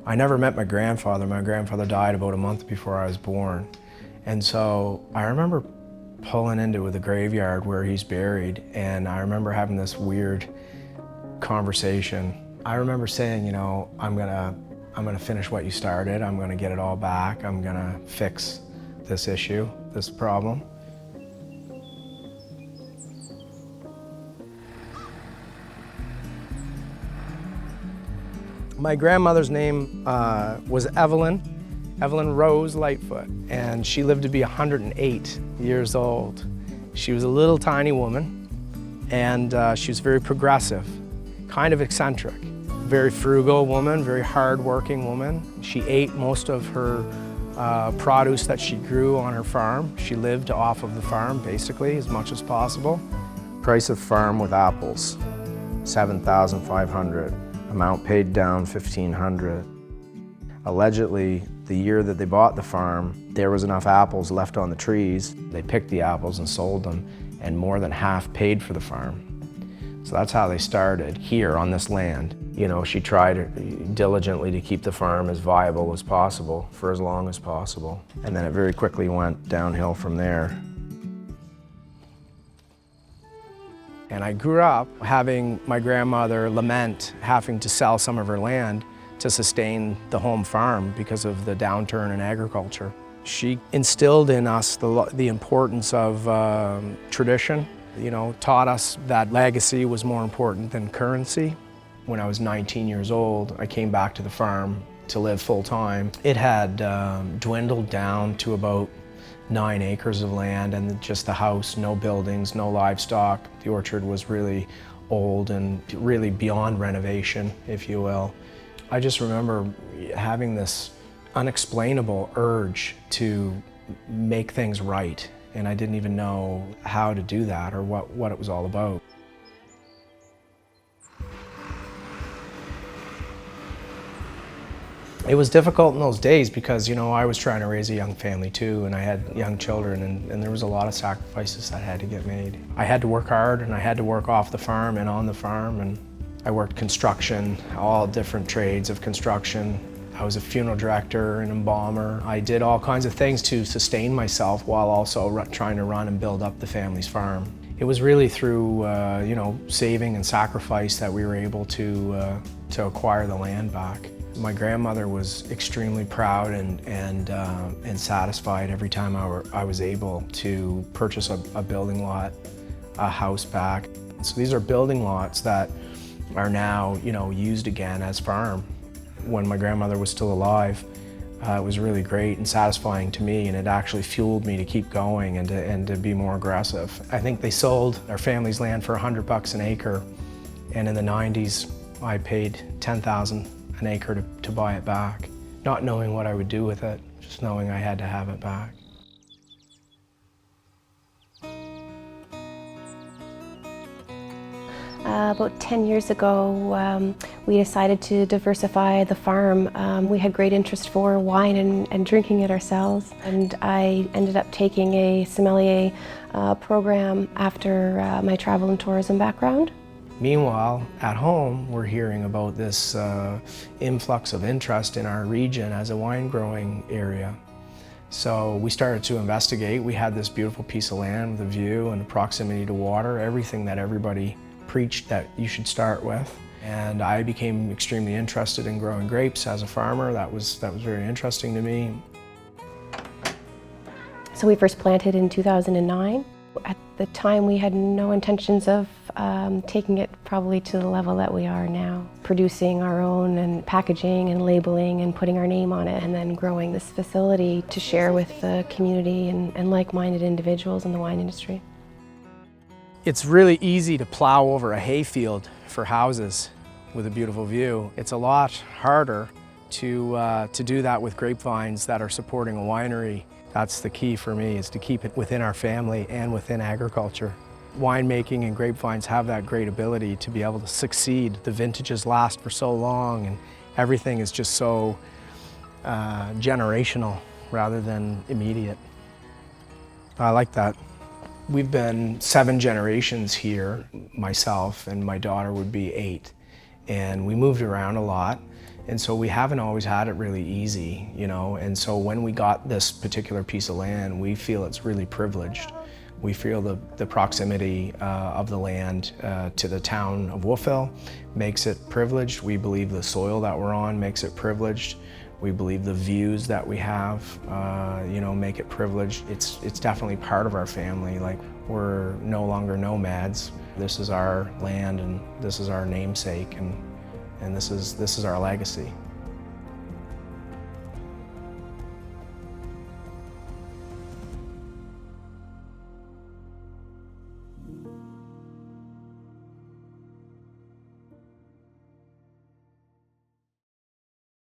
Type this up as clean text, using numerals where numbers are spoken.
I never met my grandfather. My grandfather died about a month before I was born. And so I remember pulling into the graveyard where he's buried, and I remember having this weird conversation. I remember saying, you know, I'm gonna finish what you started. I'm gonna get it all back. I'm gonna fix this issue, this problem. My grandmother's name was Evelyn Rose Lightfoot, and she lived to be 108 years old. She was a little tiny woman, and she was very progressive, kind of eccentric. Very frugal woman, very hard-working woman. She ate most of her produce that she grew on her farm. She lived off of the farm, basically, as much as possible. Price of farm with apples, $7,500. Amount paid down, $1,500. Allegedly, the year that they bought the farm, there was enough apples left on the trees. They picked the apples and sold them, and more than half paid for the farm. So that's how they started here on this land. You know, she tried diligently to keep the farm as viable as possible for as long as possible. And then it very quickly went downhill from there. And I grew up having my grandmother lament having to sell some of her land to sustain the home farm because of the downturn in agriculture. She instilled in us the importance of tradition, you know, taught us that legacy was more important than currency. When I was 19 years old, I came back to the farm to live full-time. It had dwindled down to about 9 acres of land and just the house, no buildings, no livestock. The orchard was really old and really beyond renovation, if you will. I just remember having this unexplainable urge to make things right, and I didn't even know how to do that or what it was all about. It was difficult in those days because, you know, I was trying to raise a young family too, and I had young children, and there was a lot of sacrifices that had to get made. I had to work hard, and I had to work off the farm and on the farm, and I worked construction, all different trades of construction. I was a funeral director, an embalmer. I did all kinds of things to sustain myself while also trying to run and build up the family's farm. It was really through, you know, saving and sacrifice that we were able to acquire the land back. My grandmother was extremely proud and satisfied every time I was able to purchase a building lot, a house back. So these are building lots that are now, you know, used again as farm. When my grandmother was still alive, it was really great and satisfying to me, and it actually fueled me to keep going and to be more aggressive. I think they sold our family's land for $100 an acre, and in the 90s I paid $10,000 an acre to buy it back, not knowing what I would do with it, just knowing I had to have it back. About 10 years ago, we decided to diversify the farm. We had great interest for wine and drinking it ourselves, and I ended up taking a sommelier program after my travel and tourism background. Meanwhile, at home, we're hearing about this influx of interest in our region as a wine growing area. So we started to investigate. We had this beautiful piece of land with a view and a proximity to water, everything that everybody preached that you should start with. And I became extremely interested in growing grapes as a farmer. That was very interesting to me. So we first planted in 2009. At the time, we had no intentions of taking it probably to the level that we are now. Producing our own and packaging and labeling and putting our name on it, and then growing this facility to share with the community and like-minded individuals in the wine industry. It's really easy to plow over a hayfield for houses with a beautiful view. It's a lot harder to do that with grapevines that are supporting a winery. That's the key for me, is to keep it within our family and within agriculture. Winemaking and grapevines have that great ability to be able to succeed. The vintages last for so long, and everything is just so generational rather than immediate. I like that. We've been 7 generations here, myself and my daughter would be 8. And we moved around a lot, And so we haven't always had it really easy, you know, and so when we got this particular piece of land, we feel it's really privileged. We feel the proximity of the land to the town of Wolfville makes it privileged. We believe the soil that we're on makes it privileged. We believe the views that we have, you know, make it privileged. It's definitely part of our family. Like, we're no longer nomads. This is our land, and this is our namesake, and this is our legacy.